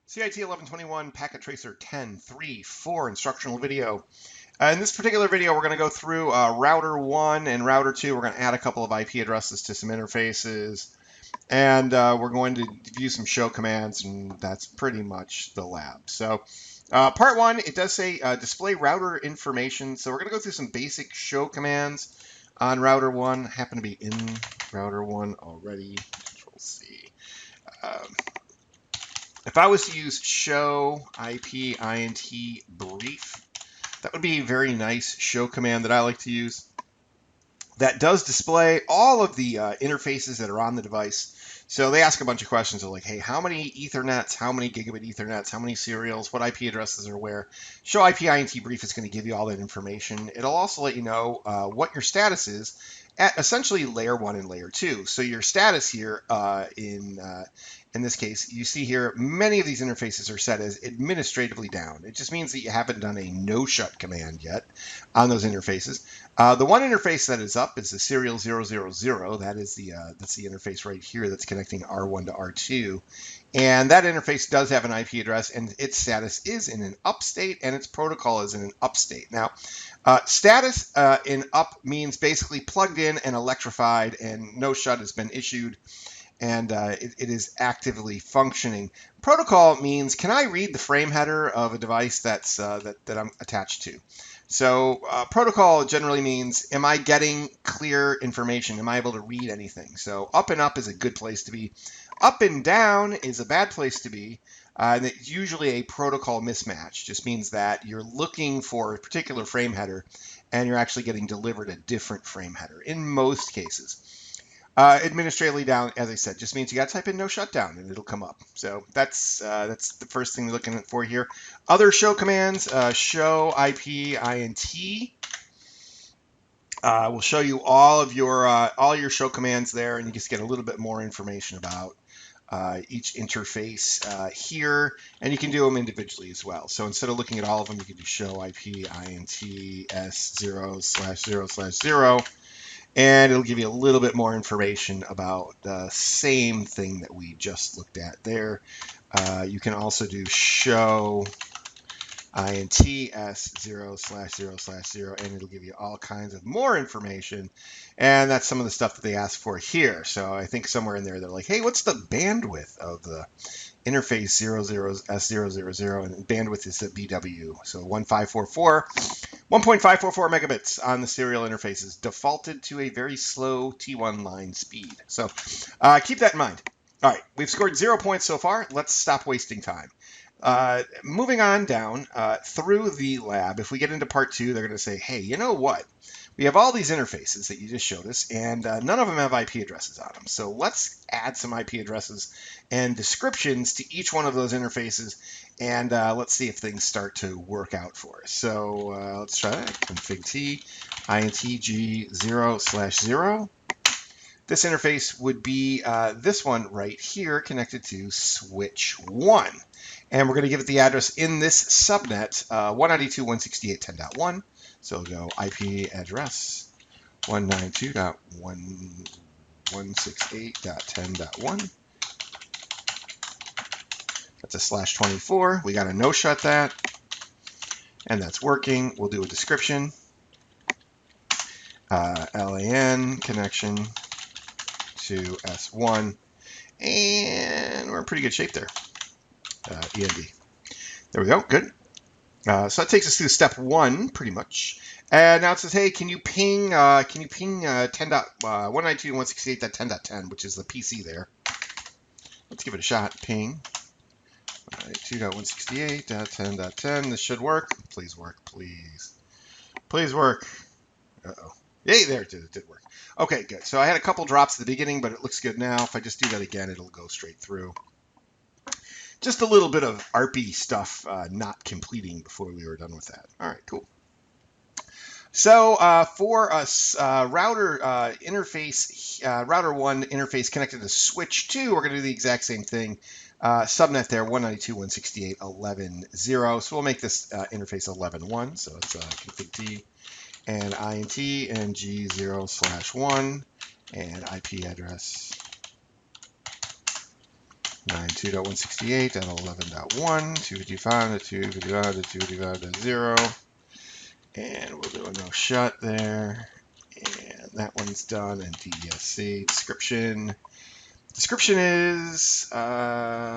CIT 1121 Packet Tracer 10.3.4 instructional video. In this particular video, we're going to go through router 1 and router 2. We're going to add a couple of IP addresses to some interfaces, and we're going to view some show commands, and that's pretty much the lab. So part 1, it does say display router information. So we're going to go through some basic show commands on router 1. I happen to be in router 1 already. Control C. If I was to use show IP int brief, that would be a very nice show command that I like to use. That does display all of the interfaces that are on the device. So they ask a bunch of questions. They're like, hey, how many Ethernets, how many gigabit Ethernets, how many serials, what IP addresses are where? Show IP int brief is going to give you all that information. It'll also let you know what your status is at essentially layer 1 and layer 2. So your status here in this case, you see here, many of these interfaces are set as administratively down. It just means that you haven't done a no-shut command yet on those interfaces. The one interface that is up is the serial 000. That is that's the interface right here that's connecting R1 to R2. And that interface does have an IP address, and its status is in an up state, and its protocol is in an up state. Now, status in up means basically plugged in and electrified, and no shut has been issued, and it is actively functioning. Protocol means, can I read the frame header of a device that's that I'm attached to? So protocol generally means, am I getting clear information? Am I able to read anything? So up and up is a good place to be. Up and down is a bad place to be. And it's usually a protocol mismatch. Just means that you're looking for a particular frame header and you're actually getting delivered a different frame header in most cases. Administratively down, as I said, just means you got to type in no shutdown and it'll come up. So that's the first thing we're looking for here. Other show commands, show IP int. Will show you all your show commands there, and you just get a little bit more information about each interface here, and you can do them individually as well. So instead of looking at all of them, you can do show IP int s0/0/0, and it'll give you a little bit more information about the same thing that we just looked at there. You can also do show int s0/0/0, and it'll give you all kinds of more information. And that's some of the stuff that they asked for here. So I think somewhere in there they're like, hey, what's the bandwidth of the interface 00s000, and bandwidth is a BW. So 1.544 megabits on the serial interfaces, defaulted to a very slow T1 line speed. So keep that in mind. All right, we've scored 0 points so far. Let's stop wasting time. Moving on down through the lab, if we get into part 2, they're going to say, hey, you know what? We have all these interfaces that you just showed us, and none of them have IP addresses on them. So let's add some IP addresses and descriptions to each one of those interfaces, and let's see if things start to work out for us. So let's try that. Config T, intg 0/0. This interface would be this one right here, connected to switch 1. And we're going to give it the address in this subnet, 192.168.10.1. So we'll go IP address 192.168.10.1. That's a /24. We got to no shut that. And that's working. We'll do a description. LAN connection to S1. And we're in pretty good shape there. END. There we go. Good. So that takes us through step 1, pretty much. And now it says, hey, can you ping 192.168.10.10, which is the PC there. Let's give it a shot. Ping 192.168.10.10. This should work. Please work, please. Please work. Uh-oh. Yay, there it did work. Okay, good. So I had a couple drops at the beginning, but it looks good now. If I just do that again, it'll go straight through. Just a little bit of ARPy stuff not completing before we were done with that. All right, cool. So for us, router interface, router 1 interface connected to switch 2, we're going to do the exact same thing. Subnet there, 192.168.11.0. So we'll make this interface 11.1. So it's config T and int and g0/1 and IP address 92.168.11.1, 255.255.255.0, and we'll do a no shut there. And that one's done. And DESC description. Description is LAN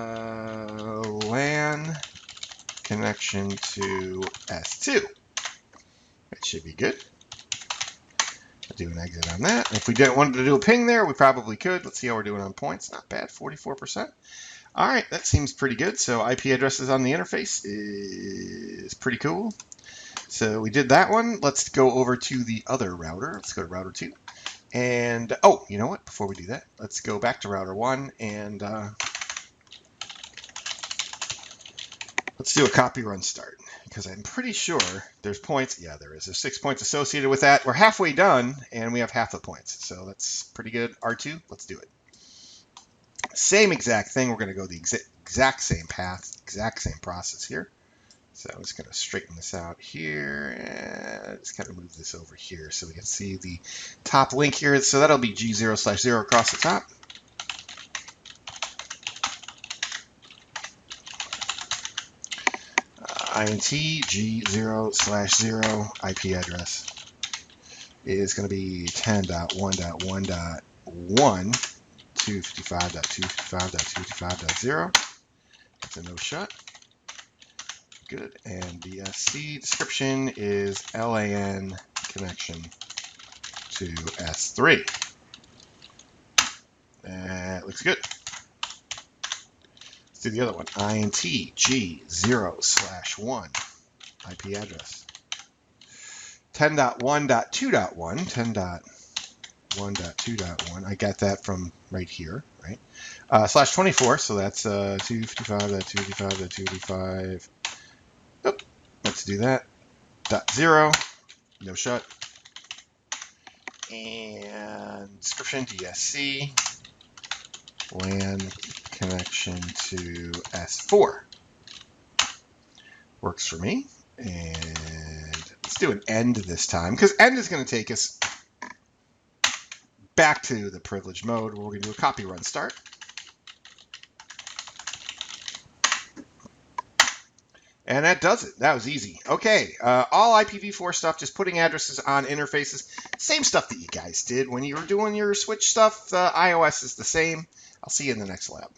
connection to S2. That should be good. I'll do an exit on that. If we didn't want to do a ping there, we probably could. Let's see how we're doing on points. Not bad, 44%. All right, that seems pretty good. So IP addresses on the interface is pretty cool. So we did that one. Let's go over to the other router. Let's go to router 2. And, oh, you know what? Before we do that, let's go back to router 1 and let's do a copy run start, because I'm pretty sure there's points. Yeah, there is. There's 6 points associated with that. We're halfway done, and we have half the points. So that's pretty good. R2, let's do it. Same exact thing. We're going to go the exact same path, exact same process here. So I'm just going to straighten this out here and just kind of move this over here so we can see the top link here. So that'll be G0/0 across the top. INT G0/0 IP address is going to be 10.1.1.1 255.255.255.0. That's a no shut. Good. And the C description is LAN connection to S3. That looks good. Let's do the other one. INT G0/1 IP address. 10.1.2.1. 10.1.2.1. I got that from right here, right? /24, so that's 255.255.255. Oop, let's do that. .0, no shut. And description DSC, LAN connection to S4. Works for me. And let's do an end this time, because end is going to take us back to the privileged mode, where we're going to do a copy run start. And that does it. That was easy. Okay, all IPv4 stuff, just putting addresses on interfaces. Same stuff that you guys did when you were doing your switch stuff. iOS is the same. I'll see you in the next lab.